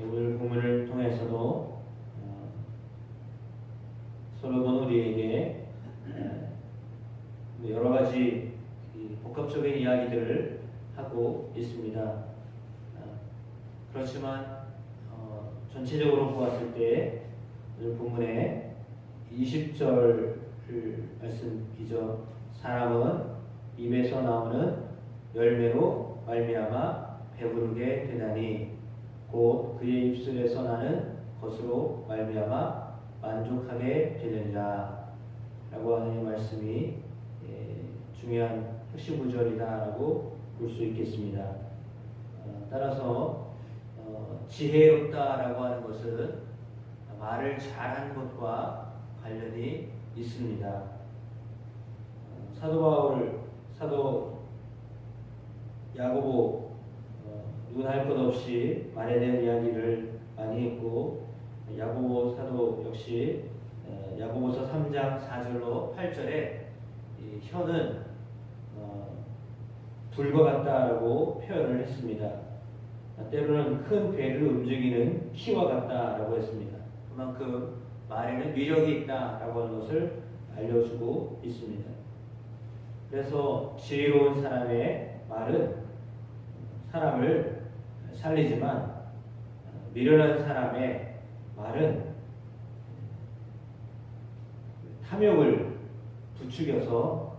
오늘 본문을 통해서도 솔로몬 우리에게 여러 가지 복합적인 이야기들을 하고 있습니다. 그렇지만 전체적으로 보았을 때 오늘 본문의 20절 말씀이죠. 사람은 입에서 나오는 열매로 말미암아 배부르게 되나니 곧 그의 입술에서 나는 것으로 말미암아 만족하게 되느니라 라고 하는 말씀이 중요한 핵심 구절이다라고 볼 수 있겠습니다. 따라서 지혜롭다라고 하는 것은 말을 잘하는 것과 관련이 있습니다. 사도 바울, 사도 야고보 누구나 할 것 없이 말에 대한 이야기를 많이 했고, 야고보 사도 역시 야고보서 3장 4절로 8절에 혀는 불과 같다라고 표현을 했습니다. 때로는 큰 배를 움직이는 키와 같다라고 했습니다. 그만큼 말에는 위력이 있다라고 하는 것을 알려주고 있습니다. 그래서 지혜로운 사람의 말은 사람을 살리지만 미련한 사람의 말은 탐욕을 부추겨서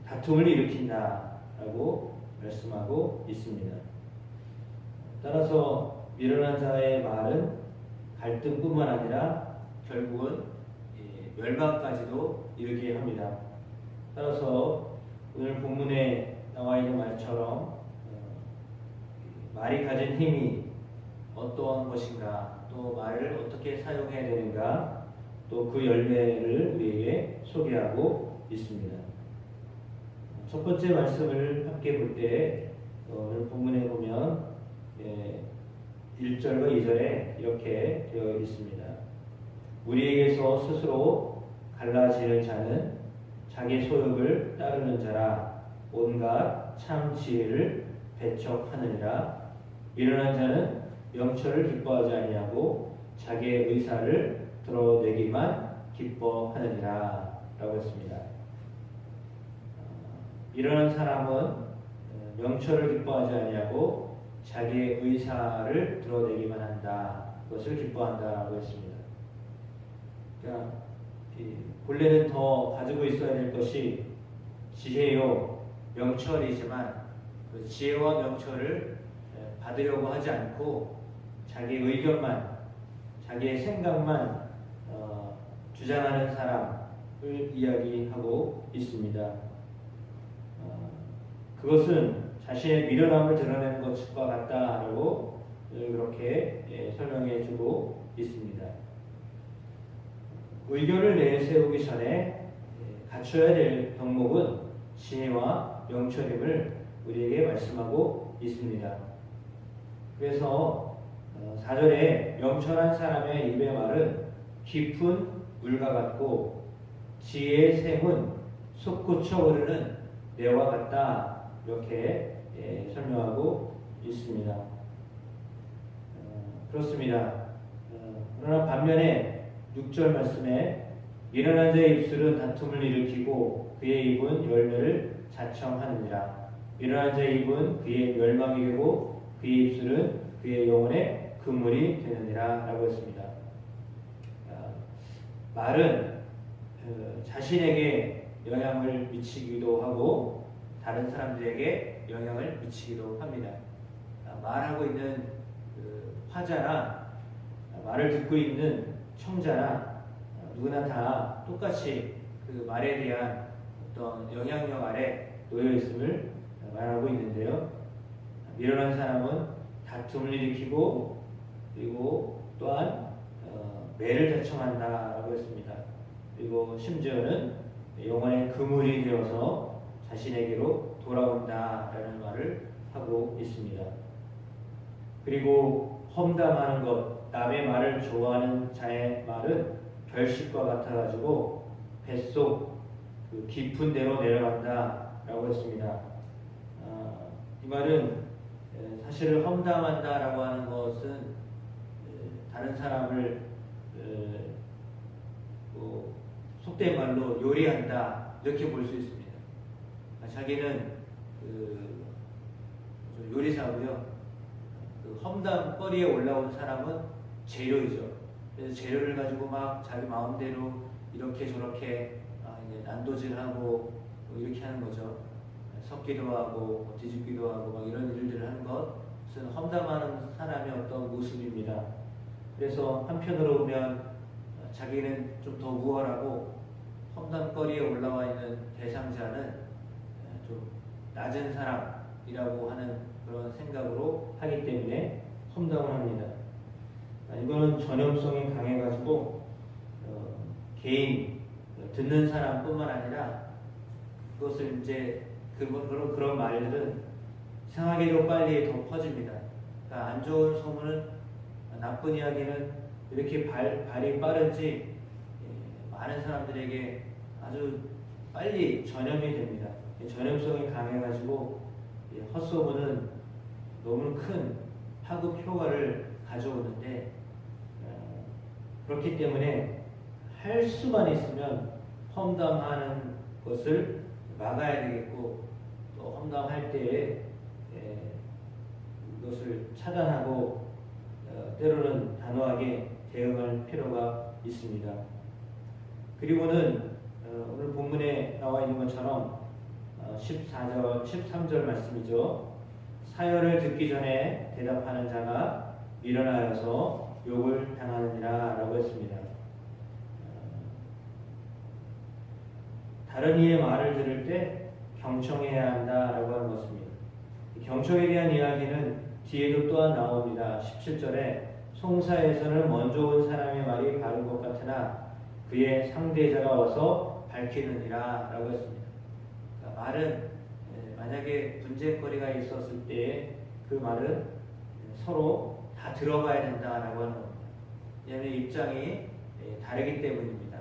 다툼을 일으킨다라고 말씀하고 있습니다. 따라서 미련한 자의 말은 갈등뿐만 아니라 결국은 멸망까지도 이르게 합니다. 따라서 오늘 본문에 나와 있는 말처럼 말이 가진 힘이 어떠한 것인가, 또 말을 어떻게 사용해야 되는가, 또 그 열매를 우리에게 소개하고 있습니다. 첫 번째 말씀을 함께 볼 때 오늘 본문에 보면 1절과 2절에 이렇게 되어 있습니다. 우리에게서 스스로 갈라지는 자는 자기 소욕을 따르는 자라 온갖 참 지혜를 배척하느니라. 미련한 자는 명철을 기뻐하지 아니하고 자기의 의사를 드러내기만 기뻐하느니라 라고 했습니다. 미련한 사람은 명철을 기뻐하지 아니하고 자기의 의사를 드러내기만 한다. 그것을 기뻐한다라고 했습니다. 그러니까 본래는 더 가지고 있어야 될 것이 지혜요 명철이지만 그 지혜와 명철을 받으려고 하지 않고 자기의 의견만, 자기의 생각만 주장하는 사람을 이야기하고 있습니다. 그것은 자신의 미련함을 드러내는 것과 같다라고 그렇게 설명해 주고 있습니다. 의견을 내세우기 전에 갖춰야 될 덕목은 지혜와 명철임을 우리에게 말씀하고 있습니다. 그래서 4절에 명철한 사람의 입의 말은 깊은 물과 같고 지혜의 샘은 솟구쳐 오르는 매와 같다. 이렇게 설명하고 있습니다. 그렇습니다. 그러나 반면에 6절 말씀에 미련한 자의 입술은 다툼을 일으키고 그의 입은 열매를 자청하느니라. 미련한 자의 입은 그의 멸망이 되고 그의 입술은 그의 영혼의 그물이 되느니라 라고 했습니다. 말은 자신에게 영향을 미치기도 하고 다른 사람들에게 영향을 미치기도 합니다. 말하고 있는 화자나 말을 듣고 있는 청자나 누구나 다 똑같이 그 말에 대한 어떤 영향력 아래 놓여 있음을 말하고 있는데요. 미련한 사람은 다툼을 일으키고 그리고 또한 매를 자청한다라고 했습니다. 그리고 심지어는 영혼의 그물이 되어서 자신에게로 돌아온다라는 말을 하고 있습니다. 그리고 험담하는 것, 남의 말을 좋아하는 자의 말은 별식과 같아가지고 뱃속 그 깊은 데로 내려간다라고 했습니다. 이 말은 사실을 험담한다라고 하는 것은 다른 사람을 뭐 속된 말로 요리한다 이렇게 볼 수 있습니다. 자기는 요리사고요. 그 험담거리에 올라온 사람은 재료이죠. 그래서 재료를 가지고 막 자기 마음대로 이렇게 저렇게 이제 난도질하고 뭐 이렇게 하는 거죠. 섞기도 하고 뒤집기도 하고 막 이런 일들을 하는 것은 험담하는 사람의 어떤 모습입니다. 그래서 한편으로 보면 자기는 좀 더 우월하고 험담거리에 올라와 있는 대상자는 좀 낮은 사람이라고 하는 그런 생각으로 하기 때문에 험담을 합니다. 이거는 전염성이 강해가지고 개인 듣는 사람뿐만 아니라 그것을 이제 그런 말들은 이상하게도 빨리 더 퍼집니다. 그러니까 안 좋은 소문은 나쁜 이야기는 이렇게 발이 빠른지 많은 사람들에게 아주 빨리 전염이 됩니다. 전염성이 강해가지고 헛소문은 너무 큰 파급 효과를 가져오는데 그렇기 때문에 할 수만 있으면 험담하는 것을 막아야 되겠고 또 험담할 때에 이것을 차단하고 때로는 단호하게 대응할 필요가 있습니다. 그리고는 오늘 본문에 나와 있는 것처럼 14절, 13절 말씀이죠. 사연을 듣기 전에 대답하는 자가 미련하여서 욕을 당하느니라 라고 했습니다. 다른 이의 말을 들을 때 경청해야 한다라고 하는 것입니다. 경청에 대한 이야기는 뒤에도 또한 나옵니다. 17절에 송사에서는 먼저 온 사람의 말이 바른 것 같으나 그의 상대자가 와서 밝히느니라 라고 했습니다. 그러니까 말은 만약에 분쟁거리가 있었을 때 그 말은 서로 다 들어봐야 된다라고 하는 겁니다. 왜냐하면 입장이 다르기 때문입니다.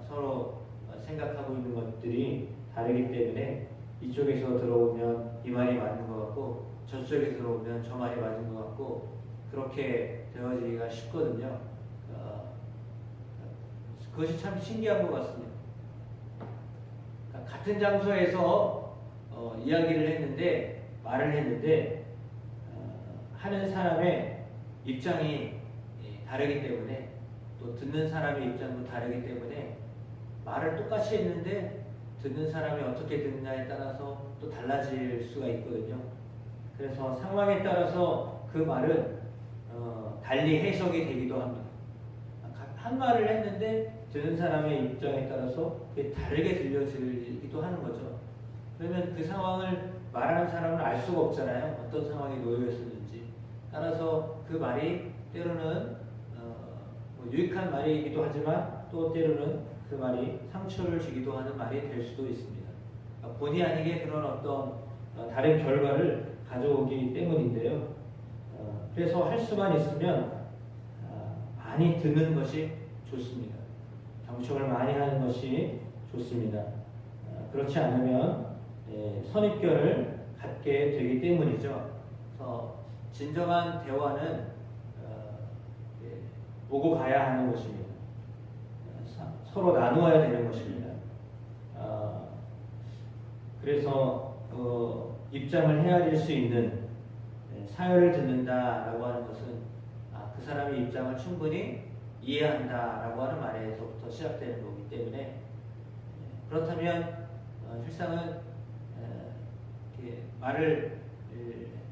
서로 생각하고 있는 것들이 다르기 때문에 이쪽에서 들어오면 이 말이 맞는 것 같고 저쪽에서 들어오면 저 말이 맞는 것 같고 그렇게 되어지기가 쉽거든요. 그것이 참 신기한 것 같습니다. 그러니까 같은 장소에서 이야기를 했는데 말을 했는데 하는 사람의 입장이 다르기 때문에 또 듣는 사람의 입장도 다르기 때문에 말을 똑같이 했는데 듣는 사람이 어떻게 듣느냐에 따라서 또 달라질 수가 있거든요. 그래서 상황에 따라서 그 말은 달리 해석이 되기도 합니다. 한 말을 했는데 듣는 사람의 입장에 따라서 그게 다르게 들려지기도 하는 거죠. 그러면 그 상황을 말하는 사람은 알 수가 없잖아요. 어떤 상황에 놓여 있었는지. 따라서 그 말이 때로는 뭐 유익한 말이기도 하지만 또 때로는 그 말이 상처를 주기도 하는 말이 될 수도 있습니다. 본의 아니게 그런 어떤 다른 결과를 가져오기 때문인데요. 그래서 할 수만 있으면 많이 듣는 것이 좋습니다. 경청을 많이 하는 것이 좋습니다. 그렇지 않으면 선입견을 갖게 되기 때문이죠. 그래서 진정한 대화는 오고 가야 하는 것입니다. 서로 나누어야 되는 것입니다. 그래서 입장을 헤아릴 수 있는 사연을 듣는다라고 하는 것은 그 사람의 입장을 충분히 이해한다라고 하는 말에서부터 시작되는 거기 때문에 그렇다면 실상은 말을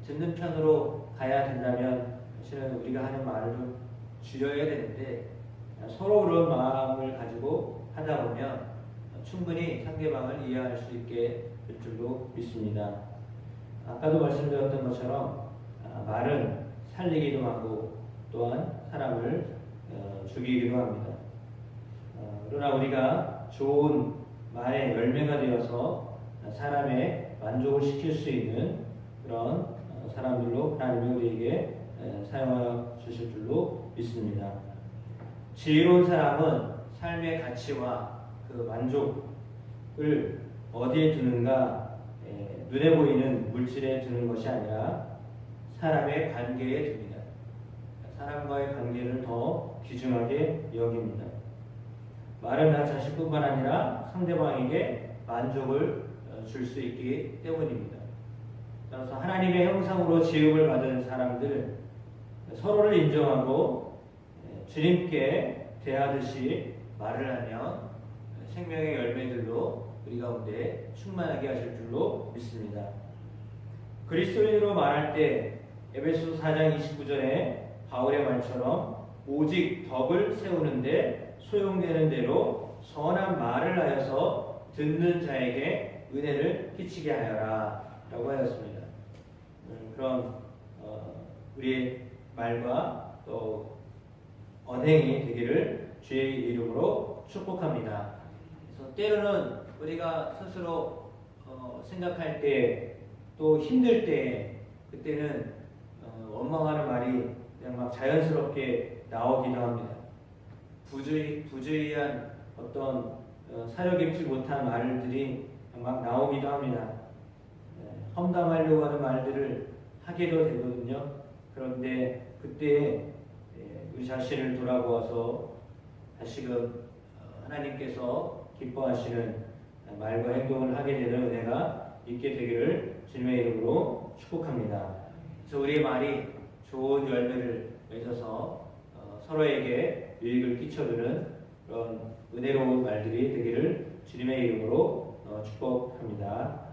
듣는 편으로 가야 된다면 사실은 우리가 하는 말을 좀 줄여야 되는데 서로 그런 마음을 가지고 하다 보면 충분히 상대방을 이해할 수 있게 될 줄로 믿습니다. 아까도 말씀드렸던 것처럼 말은 살리기도 하고 또한 사람을 죽이기도 합니다. 그러나 우리가 좋은 말의 열매가 되어서 사람의 만족을 시킬 수 있는 그런 사람들로 하나님이 우리에게 사용하여 주실 줄로 믿습니다. 지혜로운 사람은 삶의 가치와 그 만족을 어디에 두는가 눈에 보이는 물질에 두는 것이 아니라 사람의 관계에 둡니다. 사람과의 관계를 더 귀중하게 여깁니다. 말은 나 자신뿐만 아니라 상대방에게 만족을 줄 수 있기 때문입니다. 따라서 하나님의 형상으로 지음을 받은 사람들 서로를 인정하고 주님께 대하듯이 말을 하면 생명의 열매들로 우리 가운데 충만하게 하실 줄로 믿습니다. 그리스도인으로 말할 때 에베소 4장 29절에 바울의 말처럼 오직 덕을 세우는데 소용되는 대로 선한 말을 하여서 듣는 자에게 은혜를 끼치게 하여라 라고 하였습니다. 그런 우리의 말과 또 언행이 되기를 주의 이름으로 축복합니다. 그래서 때로는 우리가 스스로 생각할 때 또 힘들 때 그때는 원망하는 말이 그냥 막 자연스럽게 나오기도 합니다. 부주의한 어떤 사려 깊지 못한 말들이 막 나오기도 합니다. 험담하려고 하는 말들을 하게도 되거든요. 그런데 그때 우리 자신을 돌아보아서 다시금 하나님께서 기뻐하시는 말과 행동을 하게 되는 은혜가 있게 되기를 주님의 이름으로 축복합니다. 그래서 우리의 말이 좋은 열매를 맺어서 서로에게 유익을 끼쳐주는 그런 은혜로운 말들이 되기를 주님의 이름으로 축복합니다.